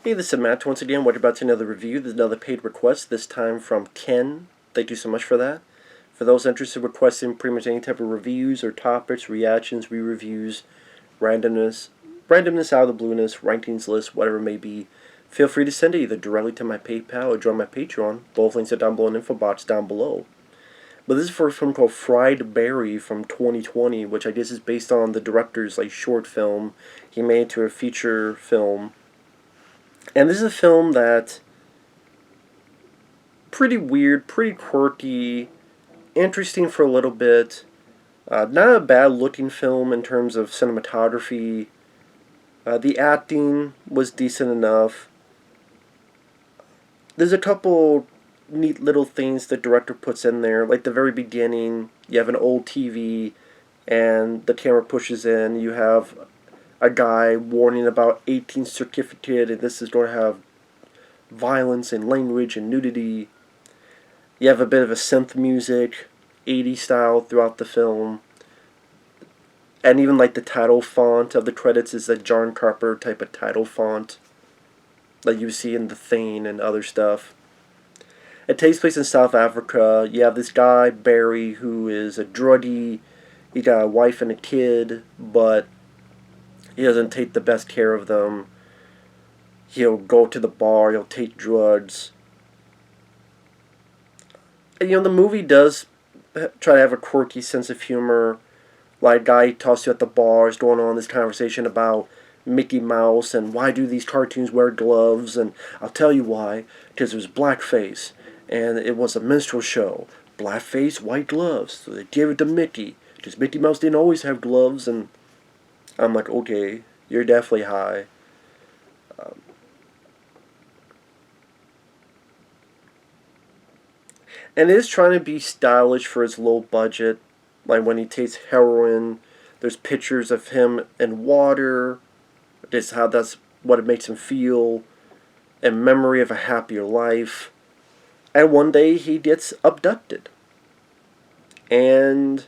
Hey, this is Matt once again. What about another review? There's another paid request, this time from Ken. Thank you so much for that. For those interested in requesting pretty much any type of reviews or topics, reactions, re-reviews, randomness out of the blueness, rankings list, whatever it may be, feel free to send it either directly to my PayPal or join my Patreon. Both links are down below in the info box down below. But this is for a film called Fried Berry from 2020, which I guess is based on the director's short film he made to a feature film. And this is a film that pretty weird, pretty quirky, interesting for a little bit. Not a bad looking film in terms of cinematography. The acting was decent enough. There's a couple neat little things the director puts in there. Like the very beginning, you have an old TV and the camera pushes in. You have a guy warning about 18 certificate and this is going to have violence and language and nudity. You have a bit of a synth music, 80s style throughout the film. And even like the title font of the credits is a John Carpenter type of title font that you see in The Thing and other stuff. It takes place in South Africa. You have this guy, Barry, who is a druggie. He got a wife and a kid, but he doesn't take the best care of them. He'll go to the bar, he'll take drugs. And, the movie does try to have a quirky sense of humor. Like a guy talks to you at the bar is going on this conversation about Mickey Mouse and why do these cartoons wear gloves, and I'll tell you why, because it was blackface and it was a minstrel show. Blackface, white gloves, so they gave it to Mickey because Mickey Mouse didn't always have gloves. And I'm like, okay, you're definitely high. And it is trying to be stylish for its low budget. Like when he takes heroin, there's pictures of him in water. That's how that's what it makes him feel. In memory of a happier life. And one day he gets abducted. And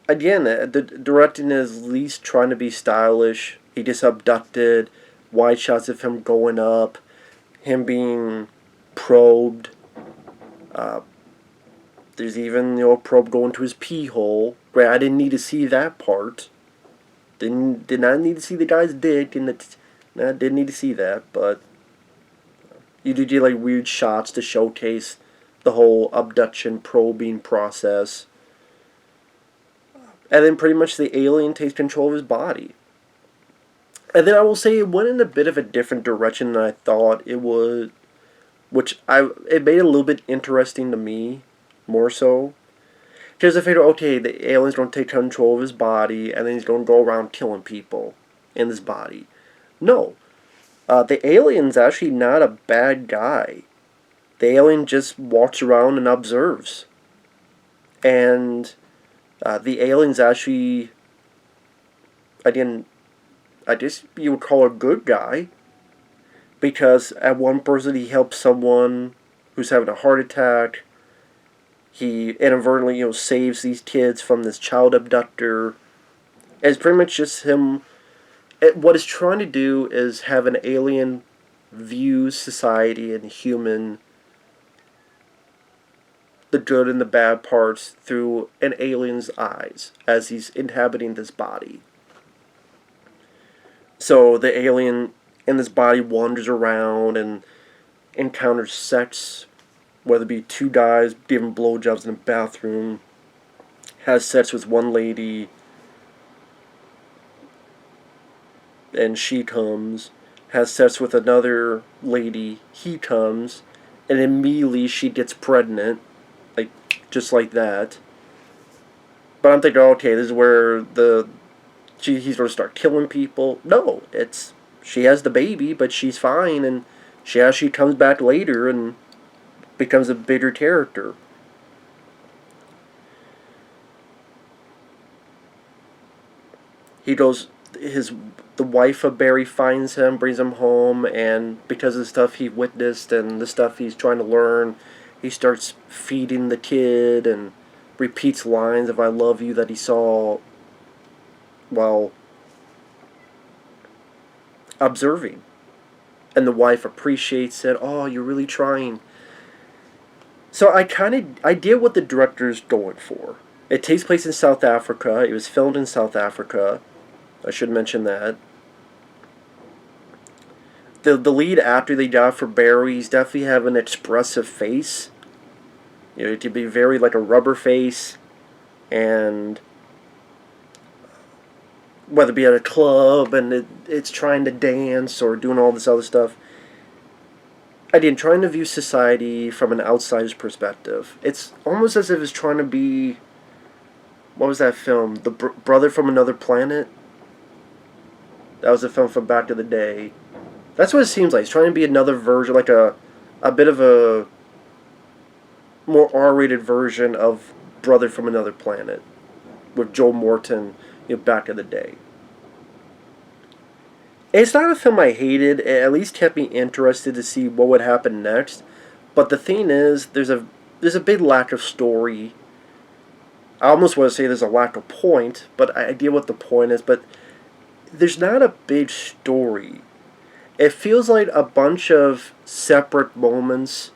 again, the directing is at least trying to be stylish. He gets abducted. Wide shots of him going up. Him being probed. There's even a probe going to his pee hole. Right, I didn't need to see that part. Did not need to see the guy's dick, and I didn't need to see that. But you do get weird shots to showcase the whole abduction probing process. And then pretty much the alien takes control of his body. And then I will say it went in a bit of a different direction than I thought it would, it made it a little bit interesting to me, more so. Because I figured, okay, the alien's going to take control of his body, and then he's going to go around killing people in his body. No. The alien's actually not a bad guy. The alien just walks around and observes. And the alien's actually, I guess you would call a good guy. Because at one person he helps someone who's having a heart attack. He inadvertently, saves these kids from this child abductor. It's pretty much just him. What it's trying to do is have an alien view society and human, the good and the bad parts, through an alien's eyes as he's inhabiting this body. So the alien in this body wanders around and encounters sex, whether it be two guys giving blowjobs in a bathroom, has sex with one lady, and she comes, has sex with another lady, he comes, and immediately she gets pregnant, just like that. But I'm thinking, okay, this is where he's going to start killing people. No, she has the baby, but she's fine, and she actually comes back later and becomes a bigger character. He goes, the wife of Barry finds him, brings him home, and because of the stuff he witnessed and the stuff he's trying to learn, he starts feeding the kid and repeats lines of "I love you" that he saw while observing. and the wife appreciates it. Oh, you're really trying. So I get what the director's going for. It takes place in South Africa. It was filmed in South Africa. I should mention that. The lead actor they got for Barry, he's definitely have an expressive face. You know, it could be very like a rubber face, and whether it be at a club and it's trying to dance or doing all this other stuff. Again, trying to view society from an outsider's perspective. It's almost as if it's trying to be. What was that film? The Brother from Another Planet? That was a film from back in the day. That's what it seems like. It's trying to be another version, like a bit of a more R-rated version of Brother from Another Planet with Joel Morton, back in the day. It's not a film I hated. It at least kept me interested to see what would happen next. But the thing is, there's a big lack of story. I almost want to say there's a lack of point, but I get what the point is. But there's not a big story. It feels like a bunch of separate moments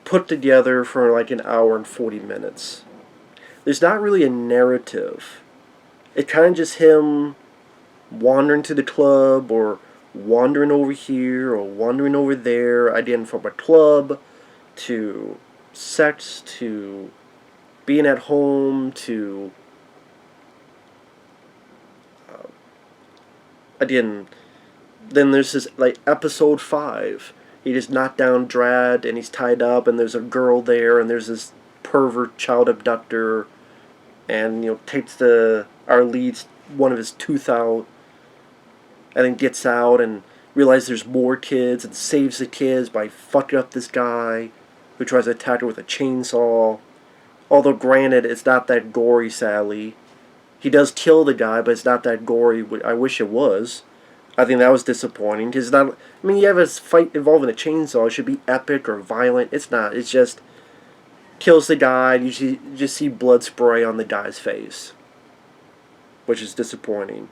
put together for like an hour and 40 minutes. There's not really a narrative. It's kind of just him wandering to the club, or wandering over here, or wandering over there. Again, from a club to sex to being at home to again. Then there's this like episode 5. He just knocked down Drad, and he's tied up, and there's a girl there, and there's this pervert child abductor, and takes our lead's one of his tooth out, and then gets out and realizes there's more kids and saves the kids by fucking up this guy who tries to attack her with a chainsaw. Although granted, it's not that gory, sadly. He does kill the guy, but it's not that gory. I wish it was. I think that was disappointing, because not. I mean, you have a fight involving a chainsaw. It should be epic or violent. It's not. It's just kills the guy, and you just see blood spray on the guy's face, which is disappointing.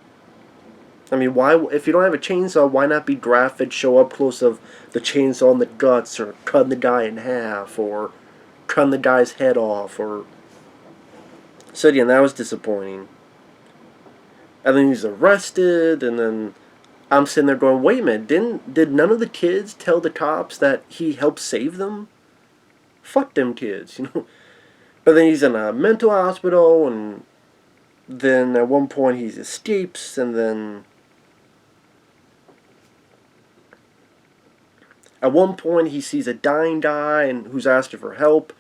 I mean, why? If you don't have a chainsaw, why not be graphic? Show up close of the chainsaw in the guts, or cutting the guy in half, or cutting the guy's head off, or. So again, that was disappointing. And then he's arrested, and then I'm sitting there going, wait a minute, did none of the kids tell the cops that he helped save them? Fuck them kids, But then he's in a mental hospital, and then at one point he escapes, and then at one point he sees a dying guy and who's asking for help.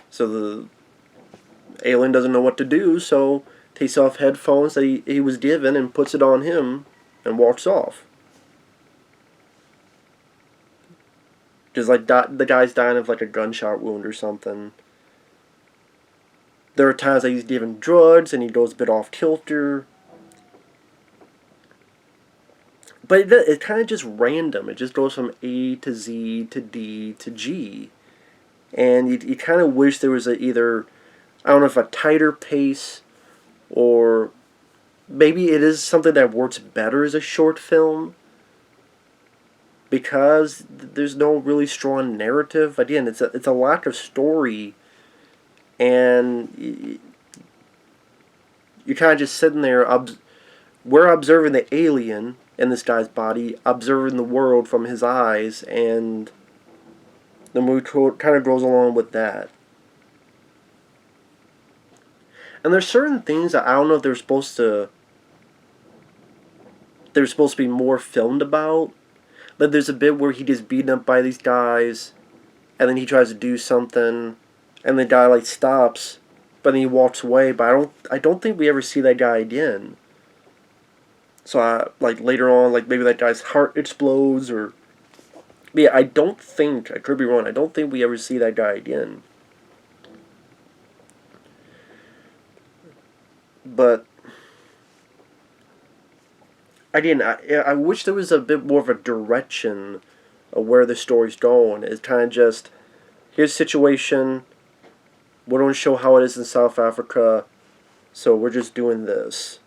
So the alien doesn't know what to do, so takes off headphones that he was given and puts it on him and walks off. Just like the guy's dying of like a gunshot wound or something. There are times that he's given drugs and he goes a bit off kilter. But it's kind of just random. It just goes from A to Z to D to G. And you kind of wish there was either, I don't know if a tighter pace, or maybe it is something that works better as a short film, because there's no really strong narrative. Again, it's a lack of story, and you're kind of just sitting there. We're observing the alien in this guy's body, observing the world from his eyes, and the movie kind of goes along with that. And there's certain things that I don't know if they're supposed to be more filmed about. But there's a bit where he gets beaten up by these guys, and then he tries to do something, and the guy like stops, but then he walks away. But I don't think we ever see that guy again. So like later on, like maybe that guy's heart explodes, or yeah, I could be wrong. I don't think we ever see that guy again. But again, I wish there was a bit more of a direction of where the story's going. It's kind of just, here's the situation, we don't show how it is in South Africa, so we're just doing this.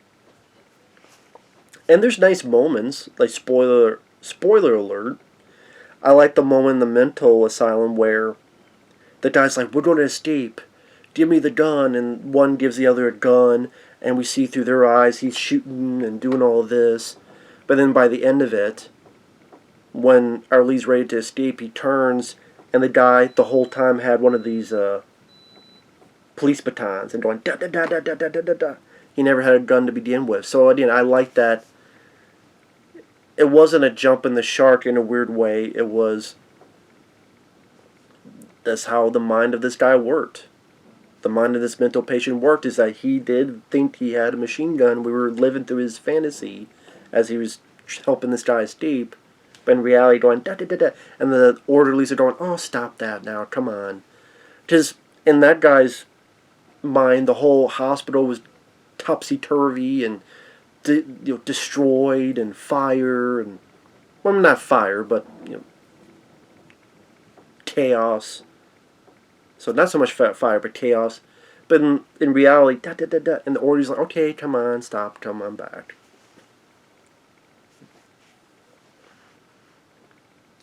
And there's nice moments, like spoiler spoiler alert, I like the moment in the mental asylum where the guy's like, we're going to escape. Give me the gun. And one gives the other a gun. And we see through their eyes he's shooting and doing all of this. But then by the end of it, when our lead's ready to escape, he turns. And the guy the whole time had one of these police batons and going da da da da da da da da da. He never had a gun to begin with. So again, I like that. It wasn't a jump in the shark in a weird way. It was, that's how the mind of this guy worked. The mind of this mental patient worked, is that he did think he had a machine gun. We were living through his fantasy as he was helping this guy escape. But in reality going da da da da. And the orderlies are going, oh, stop that now, come on. Because in that guy's mind, the whole hospital was topsy-turvy and destroyed and fire and, well, not fire, but chaos. So not so much fire, but chaos. But in reality, da da da da, and the order's like, okay, come on, stop, come on back.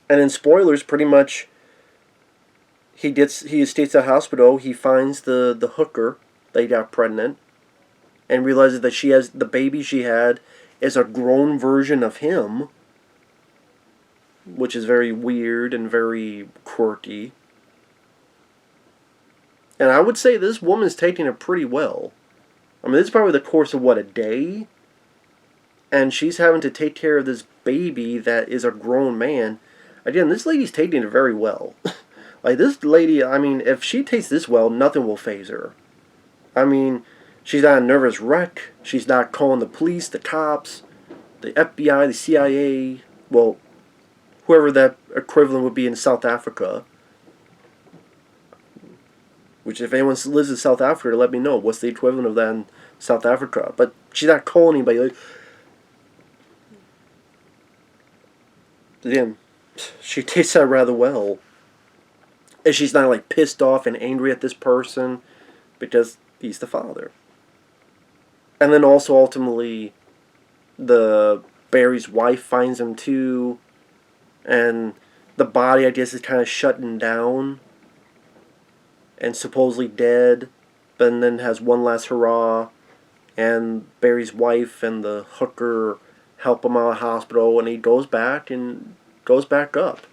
And in spoilers, pretty much, he escapes the hospital. He finds the hooker that got pregnant, and realizes that the baby she had is a grown version of him, which is very weird and very quirky. And I would say this woman's taking it pretty well. I mean, this is probably the course of, a day? And she's having to take care of this baby that is a grown man. Again, this lady's taking it very well. Like, this lady, I mean, if she takes this well, nothing will faze her. I mean, she's not a nervous wreck. She's not calling the police, the cops, the FBI, the CIA. Well, whoever that equivalent would be in South Africa. Which, if anyone lives in South Africa, let me know. What's the equivalent of that in South Africa? But she's not calling anybody. Like, again, she takes that rather well. And she's not, like, pissed off and angry at this person because he's the father. And then also, ultimately, Barry's wife finds him too. And the body, I guess, is kind of shutting down. And supposedly dead, but then has one last hurrah, and Barry's wife and the hooker help him out of the hospital, and he goes back up.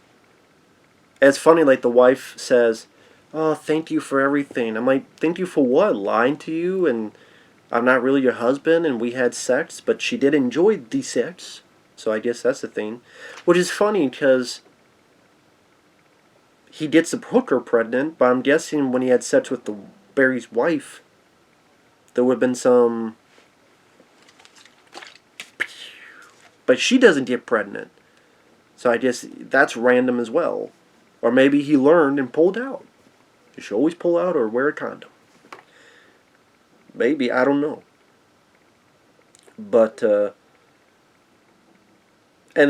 And it's funny, like, the wife says, oh, thank you for everything. I'm like, thank you for what? Lying to you, and I'm not really your husband, and we had sex, but she did enjoy the sex, so I guess that's the thing. Which is funny, because he gets the hooker pregnant, but I'm guessing when he had sex with Barry's wife, there would have been some... But she doesn't get pregnant. So I guess that's random as well. Or maybe he learned and pulled out. You should always pull out or wear a condom. Maybe, I don't know. But, and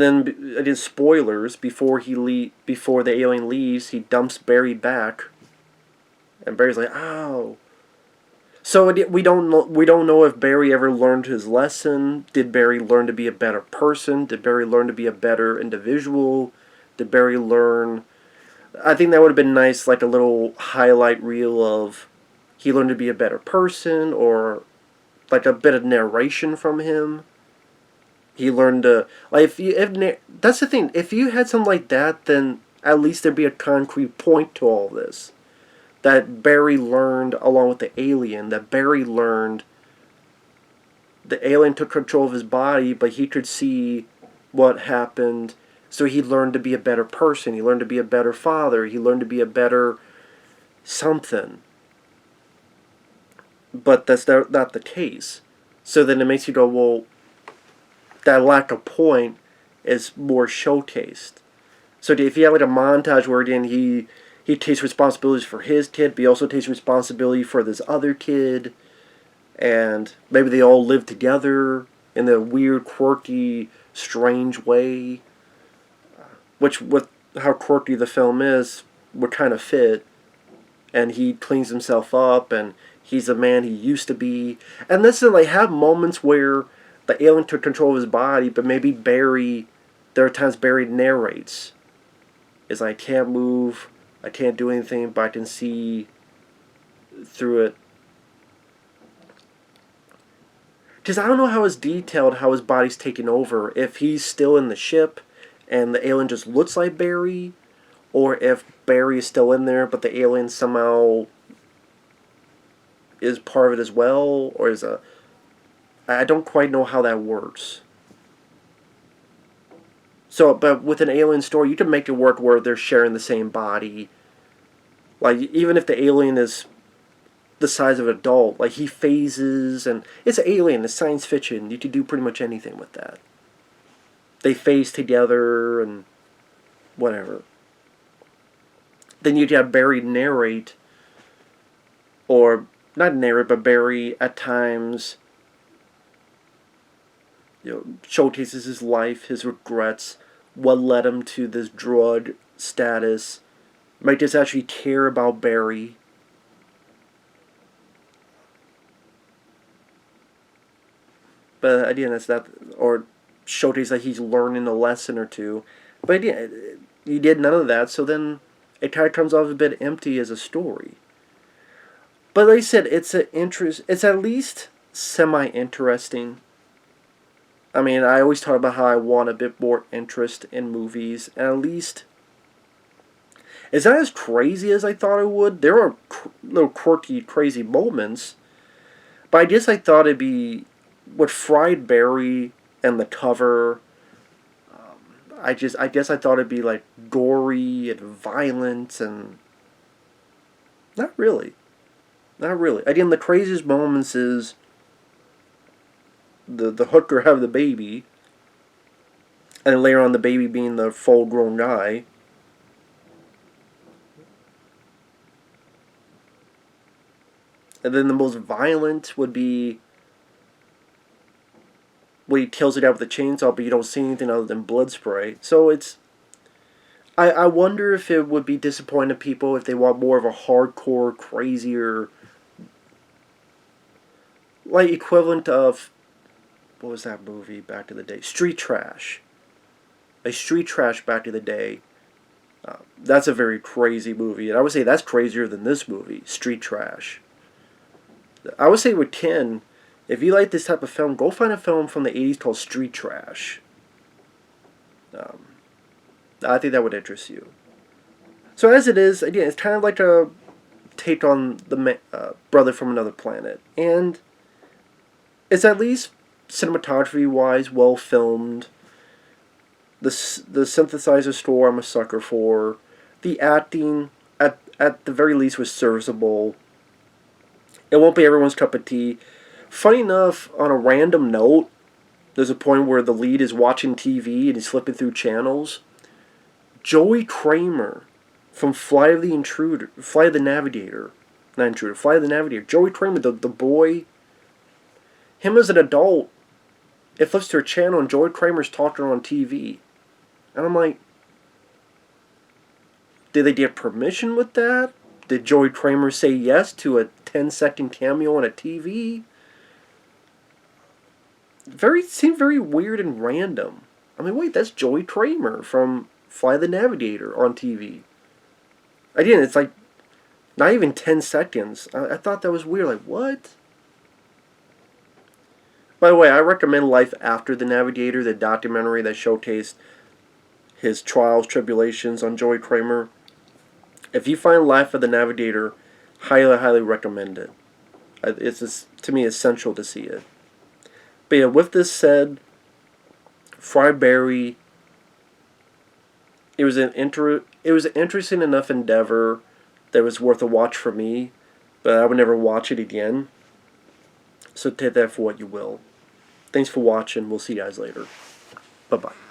then, again, spoilers, before the alien leaves, he dumps Barry back. And Barry's like, ow. So we don't know if Barry ever learned his lesson. Did Barry learn to be a better person? Did Barry learn to be a better individual? Did Barry learn... I think that would have been nice, like a little highlight reel of he learned to be a better person, or like a bit of narration from him. He learned to... Like, that's the thing. If you had something like that, then at least there'd be a concrete point to all this. That Barry learned along with the alien. That Barry learned... The alien took control of his body, but he could see what happened. So he learned to be a better person. He learned to be a better father. He learned to be a better something. But that's not the case. So then it makes you go, well... That lack of point is more showcased. So if you have like a montage where again he takes responsibilities for his kid, but he also takes responsibility for this other kid, and maybe they all live together in a weird, quirky, strange way, which with how quirky the film is would kind of fit. And he cleans himself up, and he's the man he used to be. And this is like have moments where the alien took control of his body, but maybe Barry there are times Barry narrates. Is I can't move, I can't do anything, but I can see through it. Because I don't know how it's detailed how his body's taking over. If he's still in the ship and the alien just looks like Barry, or if Barry is still in there but the alien somehow is part of it as well, or is a... I don't quite know how that works. So, but with an alien story, you can make it work where they're sharing the same body. Like, even if the alien is the size of an adult, like, he phases, and it's an alien, it's science fiction. You can do pretty much anything with that. They phase together, and whatever. Then you'd have Barry narrate, or not narrate, but Barry at times, showcases his life, his regrets, what led him to this drug status. Might just actually care about Barry. But again, it's not, or showcase that he's learning a lesson or two. But again, you did none of that, so then it kind of comes off a bit empty as a story. But like I said, it's at least semi-interesting. I mean, I always talk about how I want a bit more interest in movies, and at least it's not as crazy as I thought it would. There are little quirky, crazy moments, but I guess I thought it'd be with Fried Barry and the cover. I guess I thought it'd be like gory and violent, and not really. Again, the craziest moments is the hooker having the baby, and then later on the baby being the full-grown guy. And then the most violent would be when he kills it out with a chainsaw, but you don't see anything other than blood spray. So it's... I wonder if it would be disappointing to people if they want more of a hardcore, crazier... like equivalent of... what was that movie back in the day? Street Trash. A Street Trash back in the day. That's a very crazy movie. And I would say that's crazier than this movie, Street Trash. I would say with Ken, if you like this type of film, go find a film from the 80s called Street Trash. I think that would interest you. So as it is, again, it's kind of like a take on the Brother from Another Planet. And it's at least cinematography-wise well filmed. The synthesizer score I'm a sucker for. The acting, at the very least, was serviceable. It won't be everyone's cup of tea. Funny enough, on a random note, there's a point where the lead is watching TV and he's flipping through channels. Joey Cramer from Flight of the Navigator. Joey Cramer, the boy. Him as an adult, it flips to a channel and Joey Cramer's talking on TV. And I'm like, did they get permission with that? Did Joey Cramer say yes to a 10-second cameo on a TV? Seemed very weird and random. I mean, wait, that's Joey Cramer from Fly the Navigator on TV. Again, it's like not even 10 seconds. I thought that was weird. Like, what? By the way, I recommend Life After the Navigator, the documentary that showcased his trials, tribulations on Joey Cramer. If you find Life of the Navigator, highly, highly recommend it. It's just, to me, essential to see it. But yeah, with this said, Fry Barry, it was an interesting enough endeavor that was worth a watch for me, but I would never watch it again. So take that for what you will. Thanks for watching. We'll see you guys later. Bye-bye.